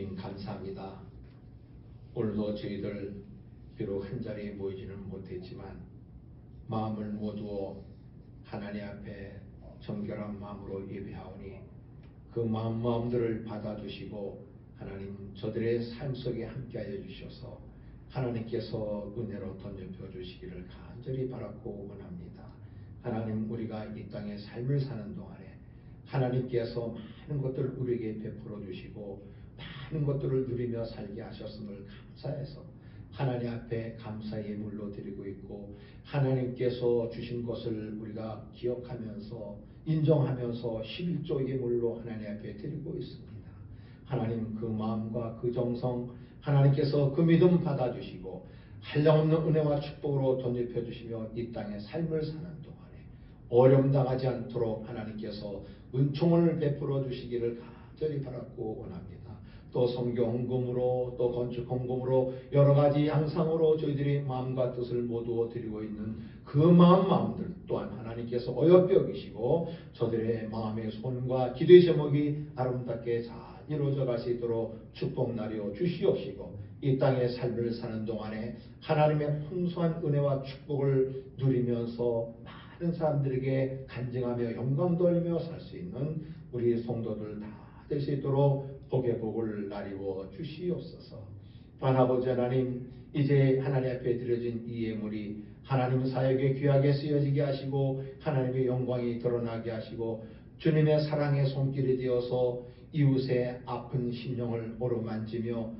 주님 감사합니다. 오늘도 저희들 비록 한자리에 모이지는 못했지만 마음을 모두 하나님 앞에 정결한 마음으로 예배하오니 그 마음들을 받아주시고 하나님 저들의 삶 속에 함께하여 주셔서 하나님께서 은혜로 던져펴 주시기를 간절히 바라고 원합니다. 하나님, 우리가 이 땅에 삶을 사는 동안에 하나님께서 많은 것들을 우리에게 베풀어 주시고 많은 것들을 누리며 살게 하셨음을 감사해서 하나님 앞에 감사의 예물로 드리고 있고, 하나님께서 주신 것을 우리가 기억하면서 인정하면서 11조 예물로 하나님 앞에 드리고 있습니다. 하나님, 그 마음과 그 정성 하나님께서 그 믿음 받아주시고 한량없는 은혜와 축복으로 덧입혀 주시며 이 땅에 삶을 사는 동안에 어려움 당하지 않도록 하나님께서 은총을 베풀어 주시기를 간절히 바라고 원합니다. 또 선교 헌금으로 또 건축 헌금으로 여러 가지 양상으로 저희들이 마음과 뜻을 모두 드리고 있는 그 마음들 또한 하나님께서 어여삐 여기시고 저들의 마음의 손과 기도의 제목이 아름답게 잘 이루어져 갈 수 있도록 축복나리오 주시옵시고, 이 땅의 삶을 사는 동안에 하나님의 풍성한 은혜와 축복을 누리면서 많은 사람들에게 간증하며 영광 돌리며 살 수 있는 우리 성도들 다 될 수 있도록 복의 복을 나리워 주시옵소서. 아버지 하나님, 이제 하나님 앞에 드려진 이 예물이 하나님 사역에 귀하게 쓰여지게 하시고 하나님의 영광이 드러나게 하시고 주님의 사랑의 손길이 되어서 이웃의 아픈 심령을 어루만지며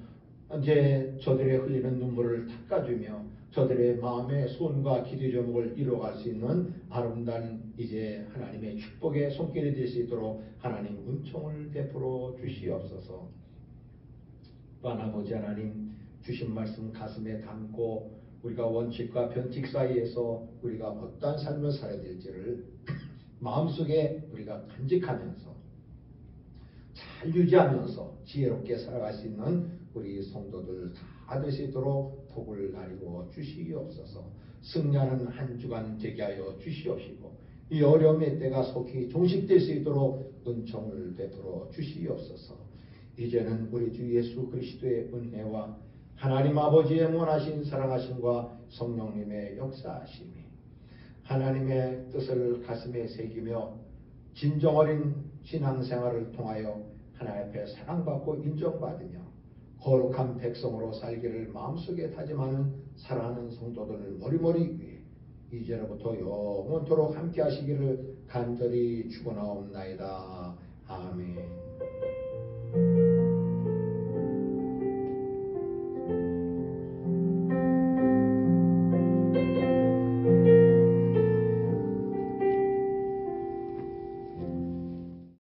이제 저들의 흘리는 눈물을 닦아주며 저들의 마음의 소원과 기도 제목을 이루어갈 수 있는 아름다운 이제 하나님의 축복의 손길이 될 수 있도록 하나님 은총을 베풀어 주시옵소서. 또한 아버지 하나님, 주신 말씀 가슴에 담고 우리가 원칙과 변칙 사이에서 우리가 어떠한 삶을 살아야 될지를 마음속에 우리가 간직하면서 잘 유지하면서 지혜롭게 살아갈 수 있는 우리 성도들 다 될 수 있도록 복을 나리워 주시옵소서. 승리하는 한 주간 되게 하여 주시옵시고 이 어려움의 때가 속히 종식될 수 있도록 은총을 베풀어 주시옵소서. 이제는 우리 주 예수 그리스도의 은혜와 하나님 아버지의 원하신 사랑하심과 성령님의 역사하심이 하나님의 뜻을 가슴에 새기며 진정어린 신앙생활을 통하여 하나님 앞에 사랑받고 인정받으며 거룩한 백성으로 살기를 마음속에 다짐하는 사랑하는 성도들을 머리머리 위에 이제로부터 영원토록 함께 하시기를 간절히 축원하옵나이다. 아멘.